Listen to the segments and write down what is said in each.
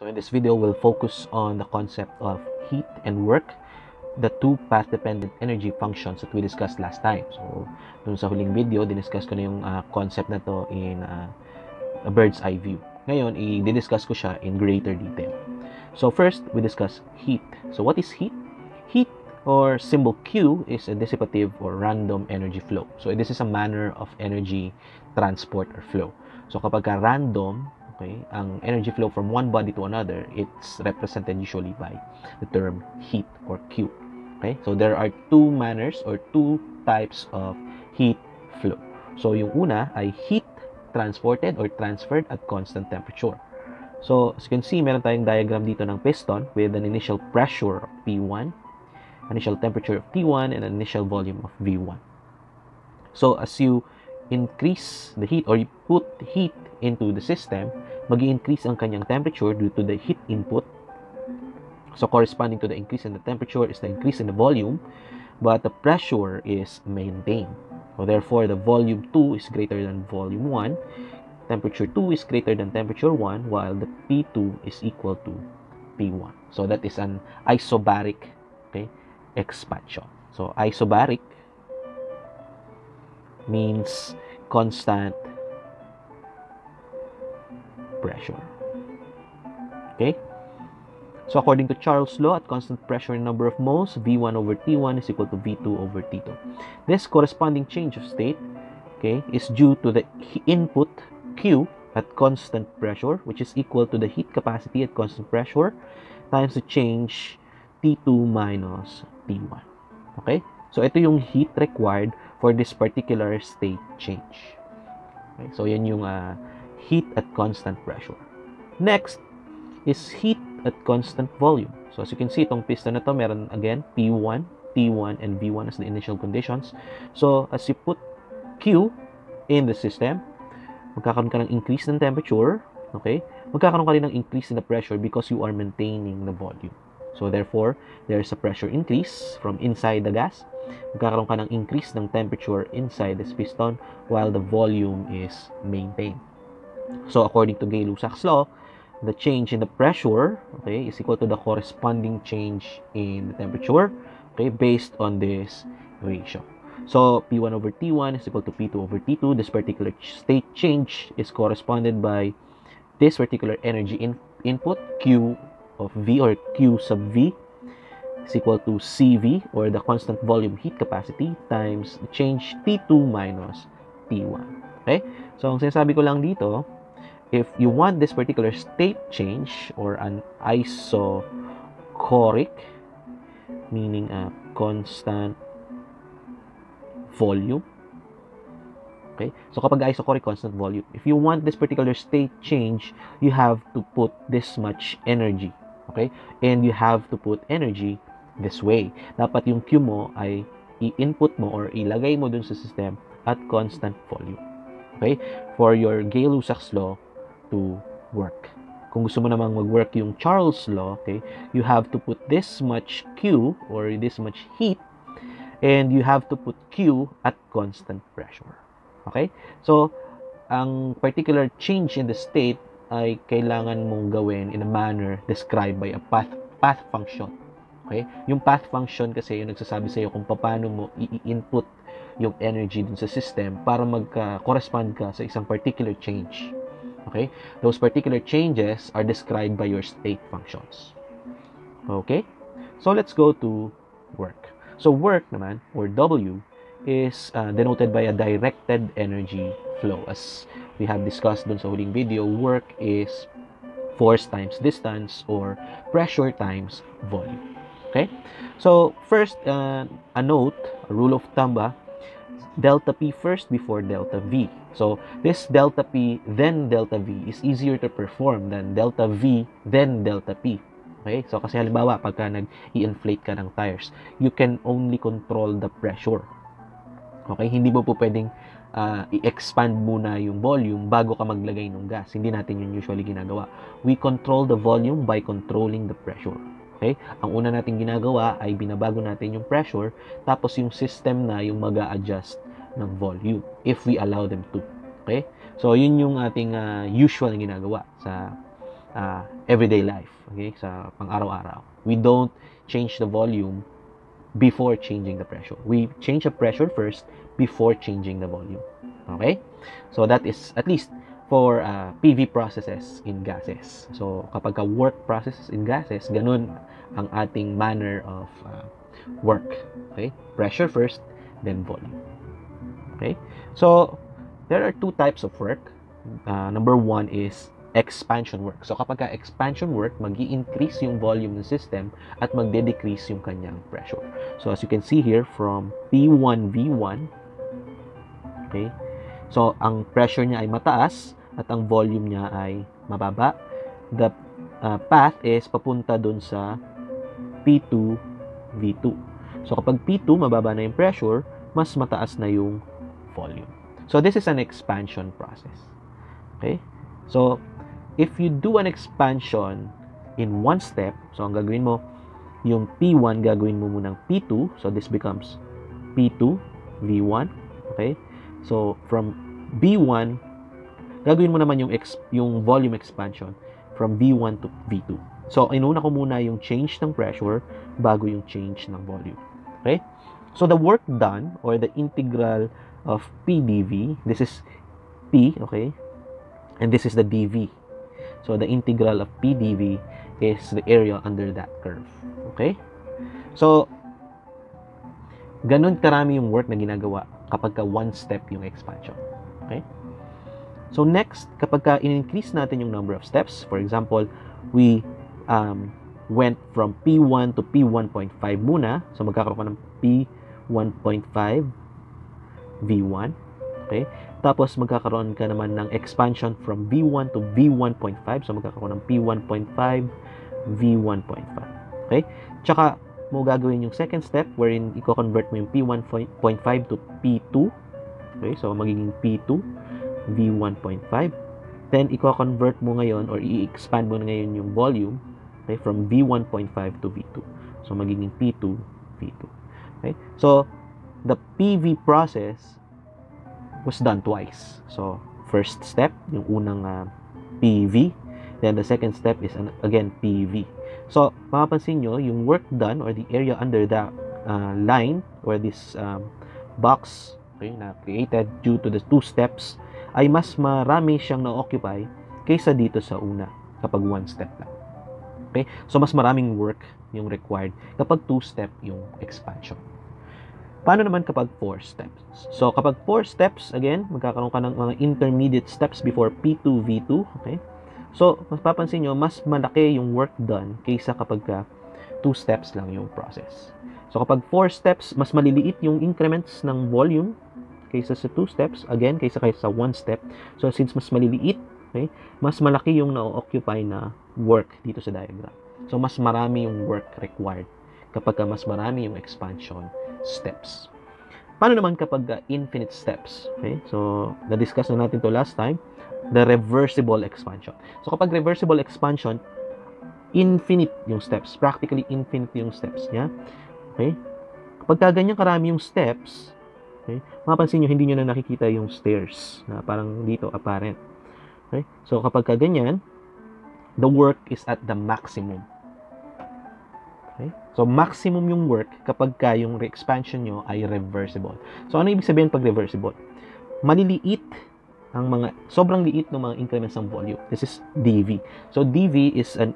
So in this video, we'll focus on the concept of heat and work, the two path-dependent energy functions that we discussed last time. So dun sa huling video, diniscuss ko na yung concept na to in a bird's eye view. Ngayon, i-discuss ko siya in greater detail. So first, we discuss heat. So what is heat? Heat, or symbol Q, is a dissipative or random energy flow. So this is a manner of energy transport or flow. So kapag ka random, okay, ang energy flow from one body to another, it's represented usually by the term heat or Q. Okay, so there are two manners or two types of heat flow. So yung una ay heat transported or transferred at constant temperature. So as you can see, meron tayong diagram dito ng piston with an initial pressure of P1, initial temperature of T1, and an initial volume of V1. So as you increase the heat or you put heat into the system, mag-i-increase ang kanyang temperature due to the heat input. So corresponding to the increase in the temperature is the increase in the volume, but the pressure is maintained. So therefore, the volume 2 is greater than volume 1, temperature 2 is greater than temperature 1, while the P2 is equal to P1. So that is an isobaric, okay, expansion. So isobaric means constant pressure. Okay? So according to Charles' law, at constant pressure and number of moles, V1 over T1 is equal to V2 over T2. This corresponding change of state, okay, is due to the input Q at constant pressure, which is equal to the heat capacity at constant pressure times the change T2 minus T1. Okay? So ito yung heat required for this particular state change. Okay? So yan yung heat at constant pressure. Next is heat at constant volume. So as you can see, itong piston na to, meron again P1, T1, and V1 as the initial conditions. So as you put Q in the system, magkakaroon ka ng increase ng temperature, okay? Magkakaroon ka rin ng increase in the pressure because you are maintaining the volume. So therefore, there is a pressure increase from inside the gas. Magkakaroon ka ng increase ng temperature inside this piston while the volume is maintained. So according to Gay-Lussac's law, the change in the pressure, okay, is equal to the corresponding change in the temperature, okay, based on this ratio. So P1 over T1 is equal to P2 over T2. This particular state change is corresponded by this particular energy input, Q of V or Q sub V is equal to CV, or the constant volume heat capacity, times the change T2 minus T1. Okay? So ang sinasabi ko lang dito, if you want this particular state change or an isochoric, meaning a constant volume, okay? So kapag isochoric, constant volume, if you want this particular state change, you have to put this much energy, okay? And you have to put energy this way. Dapat yung Q mo ay i-input mo or ilagay mo dun sa system at constant volume, okay? For your Gay-Lussac's law to work. Kung gusto mo namang mag-work yung Charles' law, okay, you have to put this much Q or this much heat, and you have to put Q at constant pressure. Okay? So, ang particular change in the state ay kailangan mong gawin in a manner described by a path function. Okay? Yung path function kasi yung nagsasabi sa iyo kung paano mo i-input yung energy dun sa system para magka-correspond ka sa isang particular change. Okay? Those particular changes are described by your state functions. Okay? So let's go to work. So work naman, or W, is denoted by a directed energy flow. As we have discussed dun sa huling video, work is force times distance or pressure times volume. Okay? So first, a note, a rule of thumb, delta P first before delta V. So, this delta P then delta V is easier to perform than delta V then delta P. Okay? So, kasi halimbawa, pagka nag-i-inflate ka ng tires, you can only control the pressure. Okay? Hindi mo po pwedeng i-expand muna yung volume bago ka maglagay ng gas. Hindi natin yun usually ginagawa. We control the volume by controlling the pressure. Okay? Ang una nating ginagawa ay binabago natin yung pressure, tapos yung system na yung mag-a-adjust ng volume if we allow them to. Okay? So, yun yung ating usual na ginagawa sa everyday life, okay, sa pang-araw-araw. We don't change the volume before changing the pressure. We change the pressure first before changing the volume. Okay? So that is at least for PV processes in gases. So kapag ka work processes in gases, ganun ang ating manner of work. Okay? Pressure first, then volume. Okay? So there are two types of work. Number one is expansion work. So kapag ka expansion work, mag-i-increase yung volume ng system at magde-decrease yung kanyang pressure. So as you can see here from P1 V1, okay? So ang pressure niya ay mataas at ang volume niya ay mababa. The path is papunta dun sa P2 V2. So kapag P2 mababa na yung pressure, mas mataas na yung volume. So this is an expansion process. Okay? So if you do an expansion in one step, so ang gagawin mo, yung P1 gagawin mo munang P2, so this becomes P2 V1, okay? So from B1 gagawin mo naman yung volume expansion from V1 to V2. So inuna ko muna yung change ng pressure bago yung change ng volume. Okay? So the work done or the integral of PdV, this is P, okay? And this is the dV. So the integral of PdV is the area under that curve. Okay? So ganun karami yung work na ginagawa kapag ka one step yung expansion. Okay? So next, kapag ka in-increase natin yung number of steps, for example, we went from P1 to P1.5 muna. So magkakaroon ka ng P1.5 V1. Okay? Tapos magkakaroon ka naman ng expansion from V1 to V1.5. So magkakaroon ng P1.5 V1.5. Okay? Tsaka mo gagawin yung second step wherein i-convert mo yung P1.5 to P2. Okay? So magiging P2 V1.5. Then i-convert mo ngayon or i-expand mo ngayon yung volume, okay, from V1.5 to V2. So magiging P2 V2. Okay? So the PV process was done twice. So first step, yung unang PV, then the second step is again PV. So mapapansin nyo, yung work done or the area under the line or this box, okay, na created due to the two steps ay mas marami siyang na-occupy kaysa dito sa una kapag one step lang. Okay? So mas maraming work yung required kapag two step yung expansion. Paano naman kapag 4 steps? So kapag 4 steps, again, magkakaroon ka ng mga intermediate steps before P2 V2, okay? So mas papansin nyo, mas malaki yung work done kaysa kapag 2 steps lang yung process. So kapag 4 steps, mas maliliit yung increments ng volume kaysa sa 2 steps, again, kaysa 1 step. So since mas maliliit, okay, mas malaki yung na-occupy na work dito sa diagram. So mas marami yung work required kapag mas marami yung expansion steps. Paano naman kapag infinite steps? Okay? So na-discuss na natin to last time, the reversible expansion. So kapag reversible expansion, infinite yung steps, practically infinite yung steps niya. Okay? Kapag ganyan karami yung steps, okay, mapapansin nyo, hindi nyo na nakikita yung stairs na parang dito apparent. Okay? So kapag ganyan, the work is at the maximum. Okay? So maximum yung work kapag yung expansion nyo ay reversible. So ano ibig sabihin pag reversible? Maliliit ang mga, sobrang liit ng mga increments ng volume. This is dV. So dV is an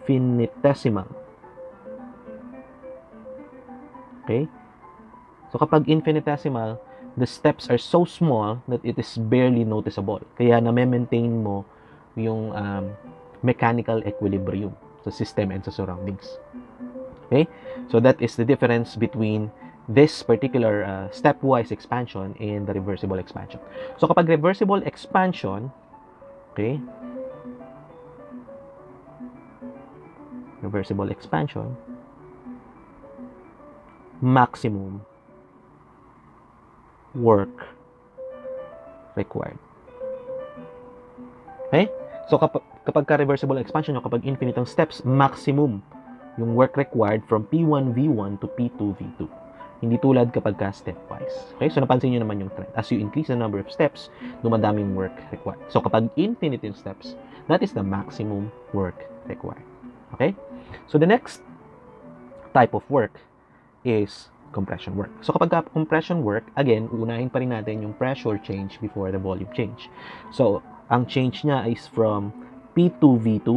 infinitesimal. Okay? So kapag infinitesimal, the steps are so small that it is barely noticeable. Kaya na-maintain mo yung mechanical equilibrium sa system and sa surroundings. Okay? So that is the difference between this particular stepwise expansion and the reversible expansion. So kapag reversible expansion, okay, reversible expansion, maximum work required. Okay? So kapag reversible expansion, kapag infinite ang steps, maximum yung work required from P1 V1 to P2 V2. Hindi tulad kapag ka stepwise. Okay? So, napansin nyo naman yung trend. As you increase the number of steps, dumadaming work required. So, kapag infinite yung steps, that is the maximum work required. Okay? So, the next type of work is compression work. So, kapag compression work, again, uunahin pa rin natin yung pressure change before the volume change. So, ang change niya is from P2V2,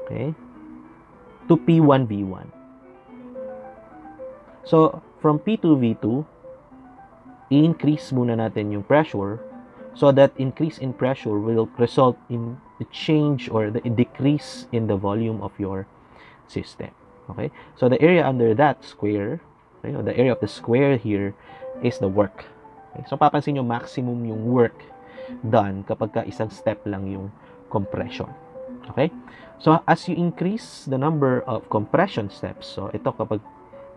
okay, to P1V1. So, from P2V2, i-increase muna natin yung pressure so that increase in pressure will result in the change or the decrease in the volume of your system. Okay? So, the area under that square, okay, the area of the square here is the work. Okay? So, papansin nyo, maximum yung work done kapag ka isang step lang yung compression. Okay? So, as you increase the number of compression steps, so ito kapag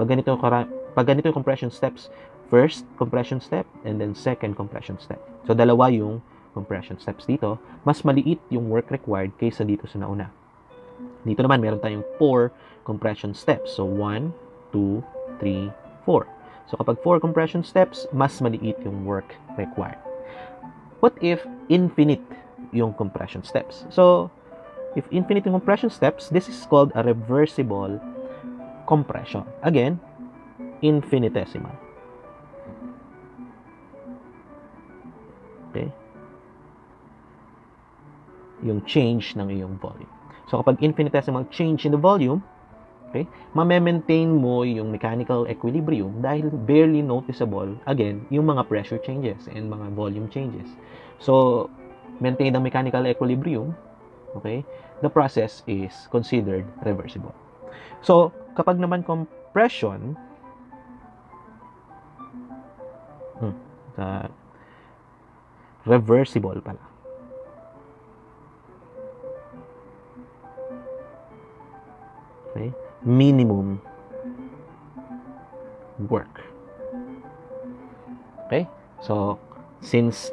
ganito yung compression steps, first compression step and then second compression step. So, dalawa yung compression steps dito. Mas maliit yung work required kaysa dito sa nauna. Dito naman, meron tayong 4 compression steps. So, 1, 2, 3, 4. So, kapag 4 compression steps, mas maliit yung work required. What if infinite yung compression steps? So, if infinite yung compression steps, this is called a reversible compression. Again, infinitesimal. Okay? Yung change ng iyong volume. So, kapag infinitesimal change in the volume, okay, ma-maintain mo yung mechanical equilibrium dahil barely noticeable, again, yung mga pressure changes and mga volume changes. So, maintain ang mechanical equilibrium, okay, the process is considered reversible. So, kapag naman compression, reversible pala. Okay? Minimum work. Okay? So, since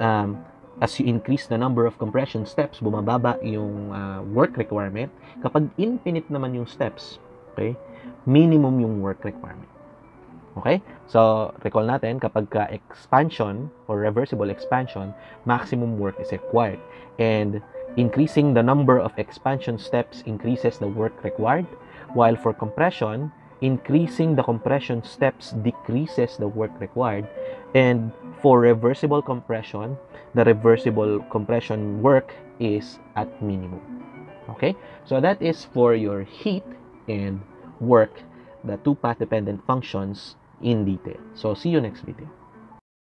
as you increase the number of compression steps, bumababa yung work requirement. Kapag infinite naman yung steps, okay, minimum yung work requirement. Okay? So, recall natin, kapag expansion or reversible expansion, maximum work is required. And increasing the number of expansion steps increases the work required, while for compression, increasing the compression steps decreases the work required. And for reversible compression, the reversible compression work is at minimum. Okay? So, that is for your heat and work, the two path-dependent functions in detail. So, see you next video.